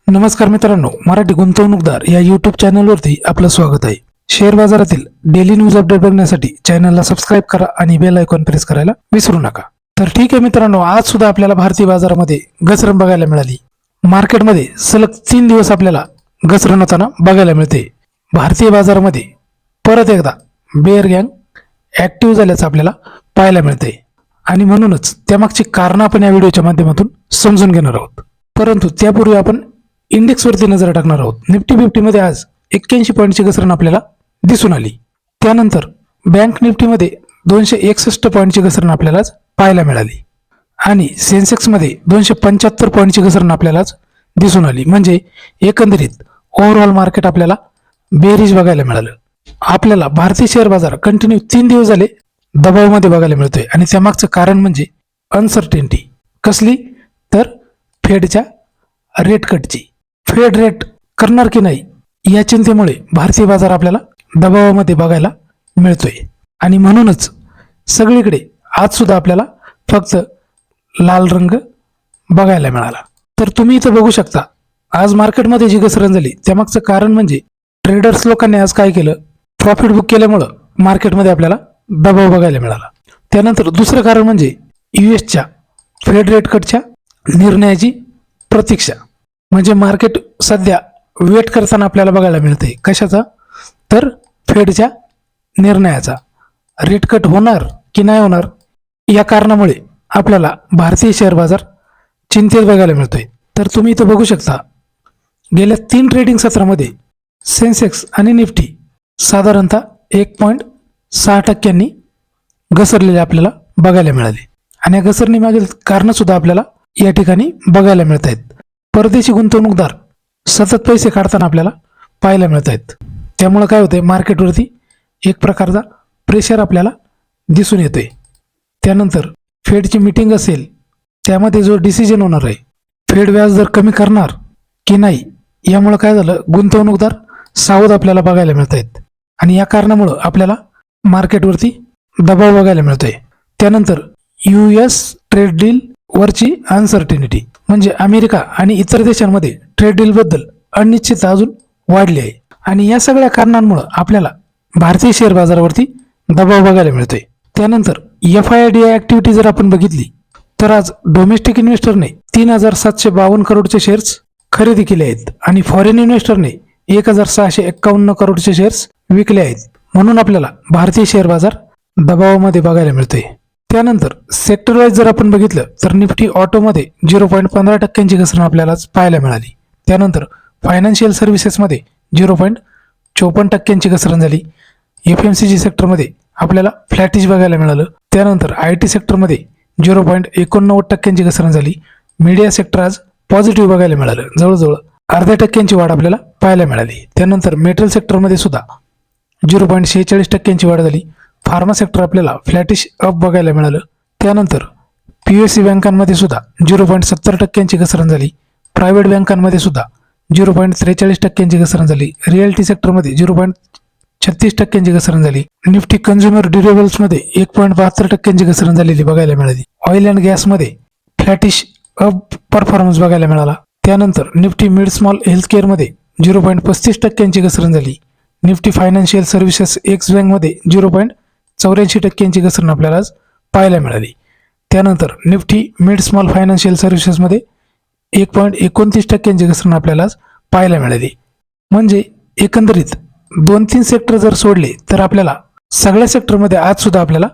नमस्कार मित्रांनो, मराठी गुंतवणूकदार या यूट्यूब चॅनलवरती आपलं स्वागत आहे. शेअर बाजारातील डेली न्यूज अपडेट बघण्यासाठी चॅनलला सबस्क्राईब करा आणि बेल आयकॉन प्रेस करायला विसरू नका. तर ठीक आहे मित्रांनो, आज सुद्धा आपल्याला भारतीय बाजारामध्ये घसरण बघायला मिळाली. मार्केटमध्ये सलग 3 दिवस आपल्याला घसरण होताना बघायला मिळते. भारतीय बाजारामध्ये परत एकदा बेअर गँग ऍक्टिव्ह झाल्याचं आपल्याला पाहायला मिळते आणि म्हणूनच त्यामागची कारणं आपण या व्हिडिओच्या माध्यमातून समजून घेणार आहोत. परंतु त्यापूर्वी आपण इंडेक्सवरती नजर टाकणार आहोत. निफ्टी 50 मध्ये आज 81 पॉईंटची घसरण आपल्याला दिसून आली. त्यानंतर बँक निफ्टीमध्ये 261 पॉईंटची घसरण आपल्याला आज पाहायला मिळाली आणि सेन्सेक्समध्ये 275 पॉईंटची घसरण आपल्याला आज दिसून आली. म्हणजे एकंदरीत ओव्हरऑल मार्केट आपल्याला बेरीज बघायला मिळालं. आपल्याला भारतीय शेअर बाजार कंटिन्यू 3 दिवस झाले दबावामध्ये बघायला मिळतोय आणि त्यामागचं कारण म्हणजे अनसर्टेनिटी. कसली? तर फेडच्या रेट कटची. फेड रेट करणार की नाही या चिंतेमुळे भारतीय बाजार आपल्याला दबावामध्ये बघायला मिळतोय आणि म्हणूनच सगळीकडे आज सुद्धा आपल्याला फक्त लाल रंग बघायला मिळाला. तर तुम्ही इथं बघू शकता, आज मार्केटमध्ये जी घसरण झाली त्यामागचं कारण म्हणजे ट्रेडर्स लोकांनी आज काय केलं, प्रॉफिट बुक केल्यामुळं मार्केटमध्ये आपल्याला दबाव बघायला मिळाला. त्यानंतर दुसरं कारण म्हणजे युएसच्या फेड रेट कटच्या निर्णयाची प्रतीक्षा. म्हणजे मार्केट सध्या वेट करताना आपल्याला बघायला मिळते. कशाचा? तर फेडच्या निर्णयाचा. रेट कट होणार की नाही होणार या कारणामुळे आपल्याला भारतीय शेअर बाजार चिंतेत बघायला मिळतोय. तर तुम्ही इथं बघू शकता, गेल्या 3 ट्रेडिंग सत्रामध्ये सेन्सेक्स आणि निफ्टी साधारणतः 1.6% घसरलेले आपल्याला बघायला मिळाले आणि या घसरणीमागील कारणं सुद्धा आपल्याला या ठिकाणी बघायला मिळत आहेत. परदेशी गुंतवणूकदार सतत पैसे काढताना आपल्याला पाहायला मिळत आहेत. त्यामुळे काय होतंय, मार्केटवरती एक प्रकारचा प्रेशर आपल्याला दिसून येतोय. त्यानंतर फेडची मीटिंग असेल, त्यामध्ये जो डिसिजन होणार आहे, फेड व्याज दर कमी करणार की नाही, यामुळे काय झालं, गुंतवणूकदार सावध आपल्याला बघायला मिळत आहेत आणि या कारणामुळं आपल्याला मार्केटवरती दबाव बघायला मिळतोय. त्यानंतर US ट्रेड डील वरची अनसर्टिनिटी, म्हणजे अमेरिका आणि इतर देशांमध्ये ट्रेड डील बद्दल अनिश्चितता अजून वाढली आहे आणि या सगळ्या कारणांमुळे आपल्याला भारतीय शेअर बाजारावरती दबाव बघायला मिळतोय. त्यानंतर FIDI ऍक्टिव्हिटी जर आपण बघितली तर आज डोमेस्टिक इन्व्हेस्टरने 3,752 करोडचे शेअर्स खरेदी केले आहेत आणि फॉरेन इन्व्हेस्टरने 1,651 करोडचे शेअर्स विकले आहेत. म्हणून आपल्याला भारतीय शेअर बाजार दबावामध्ये बघायला मिळतोय. त्यानंतर सेक्टर वाईज जर आपण बघितलं तर निफ्टी ऑटोमध्ये 0.15% घसरण आपल्याला पाहायला मिळाली. त्यानंतर फायनान्शियल सर्व्हिसेसमध्ये 0.54% घसरण झाली. FMCG सेक्टरमध्ये आपल्याला फ्लॅटिश बघायला मिळालं. त्यानंतर IT सेक्टरमध्ये 0.89% घसरण झाली. मीडिया सेक्टर आज पॉझिटिव्ह बघायला मिळालं, जवळजवळ 0.5% वाढ आपल्याला पाहायला मिळाली. त्यानंतर मेटल सेक्टरमध्ये सुद्धा 0.46% वाढ झाली. फार्मा सेक्टर आपल्याला फ्लॅटिश अप बघायला मिळालं. त्यानंतर PSU बँकांमध्ये सुद्धा 0.70% घसरण झाली. प्रायव्हेट बँकांमध्ये सुद्धा 0.43% घसरण झाली. रिअल्टी सेक्टरमध्ये 0.36% घसरण झाली. निफ्टी कन्झ्युमर ड्युरेबल्समध्ये 1.72% घसरण झालेली बघायला मिळाली. ऑइल अँड गॅसमध्ये फ्लॅटिश अप परफॉर्मन्स बघायला मिळाला. त्यानंतर निफ्टी मिड स्मॉल हेल्थकेअरमध्ये 0.35% घसरण झाली. निफ्टी फायनान्शियल सर्व्हिसेस एक्स बँकमध्ये 0.84% घसरण आपल्याला आज पाहायला मिळाली. त्यानंतर निफ्टी मिड स्मॉल फायनान्शियल सर्व्हिसेसमध्ये 1.29% घसरण आपल्याला आज पाहायला मिळाली. म्हणजे एकंदरीत 2-3 सेक्टर जर सोडले तर आपल्याला सगळ्या सेक्टरमध्ये आज सुद्धा आपल्याला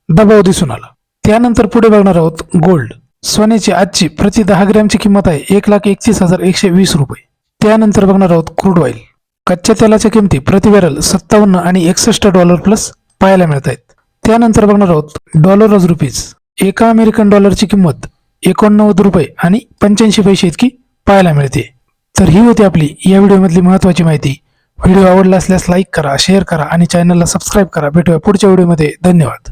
दबाव दिसून आला. त्यानंतर पुढे बघणार आहोत गोल्ड. सोन्याची आजची प्रति 10 ग्रॅमची किंमत आहे 1,31,120 रुपये. त्यानंतर बघणार आहोत क्रूड ऑइल. कच्च्या तेलाच्या किमती प्रति बॅरल 57 आणि $61 प्लस पाहायला मिळत आहेत. त्यानंतर बघणार आहोत डॉलर आज रुपीज. एका अमेरिकन डॉलरची किंमत 89 रुपये आणि 85 पैसे इतकी पाहायला मिळते. तर ही होती आपली या व्हिडिओमधली महत्त्वाची माहिती. व्हिडिओ आवडला असल्यास लाईक करा, शेअर करा आणि चॅनलला सबस्क्राईब करा. भेटूया पुढच्या व्हिडिओमध्ये. धन्यवाद.